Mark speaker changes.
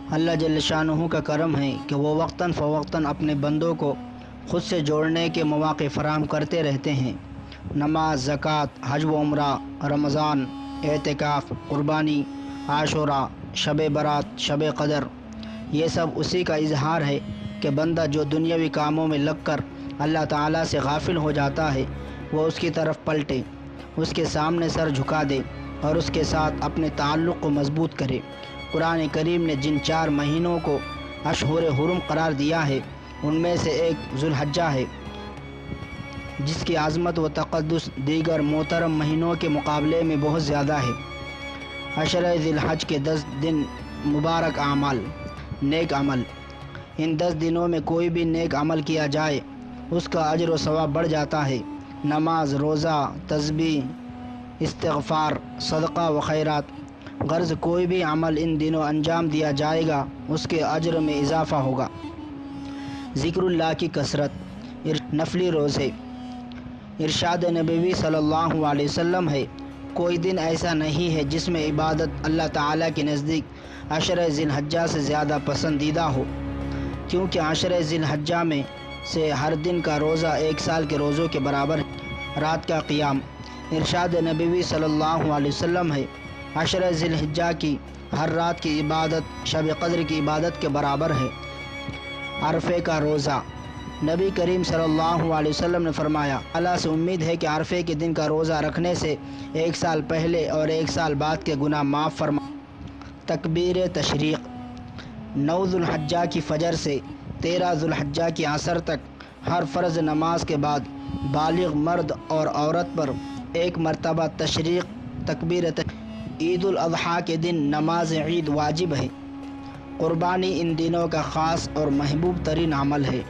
Speaker 1: اللہ جل شانہ کا کرم ہے کہ وہ وقتاً فوقتاً اپنے بندوں کو خود سے جوڑنے کے مواقع فراہم کرتے رہتے ہیں۔ نماز، زکوٰۃ، حج و عمرہ، رمضان، اعتکاف، قربانی، عاشوراء، شب برات، شب قدر، یہ سب اسی کا اظہار ہے کہ بندہ جو دنیاوی کاموں میں لگ کر اللہ تعالیٰ سے غافل ہو جاتا ہے وہ اس کی طرف پلٹے، اس کے سامنے سر جھکا دے اور اس کے ساتھ اپنے تعلق کو مضبوط کرے۔ قرآن کریم نے جن 4 مہینوں کو اشہر حرم قرار دیا ہے ان میں سے ایک ذو الحجہ ہے، جس کی عظمت و تقدس دیگر محترم مہینوں کے مقابلے میں بہت زیادہ ہے۔ عشرہ ذی الحج کے 10 دن مبارک اعمال، نیک عمل۔ ان 10 دنوں میں کوئی بھی نیک عمل کیا جائے اس کا اجر و ثواب بڑھ جاتا ہے۔ نماز، روزہ، تسبیح، استغفار، صدقہ و خیرات، غرض کوئی بھی عمل ان دنوں انجام دیا جائے گا اس کے اجر میں اضافہ ہوگا۔ ذکر اللہ کی کثرت، نفلی روزے۔ ارشاد نبوی صلی اللہ علیہ وسلم ہے، کوئی دن ایسا نہیں ہے جس میں عبادت اللہ تعالیٰ کے نزدیک عشرہ ذی الحجہ سے زیادہ پسندیدہ ہو، کیونکہ عشرہ ذی الحجہ میں سے ہر دن کا روزہ 1 سال کے روزوں کے برابر ہے۔ رات کا قیام۔ ارشاد نبوی صلی اللہ علیہ وسلم ہے، عشرہ ذی الحجہ کی ہر رات کی عبادت شب قدر کی عبادت کے برابر ہے۔ عرفے کا روزہ۔ نبی کریم صلی اللہ علیہ وسلم نے فرمایا، اللہ سے امید ہے کہ عرفے کے دن کا روزہ رکھنے سے 1 سال پہلے اور 1 سال بعد کے گناہ معاف فرما۔ تکبیر تشریق۔ 9 ذو الحجہ کی فجر سے 13 ذو الحجہ کی عصر تک ہر فرض نماز کے بعد بالغ مرد اور عورت پر 1 مرتبہ تشریق تکبیر تشریق۔ عید الاضحیٰ کے دن نماز عید واجب ہے۔ قربانی ان دنوں کا خاص اور محبوب ترین عمل ہے۔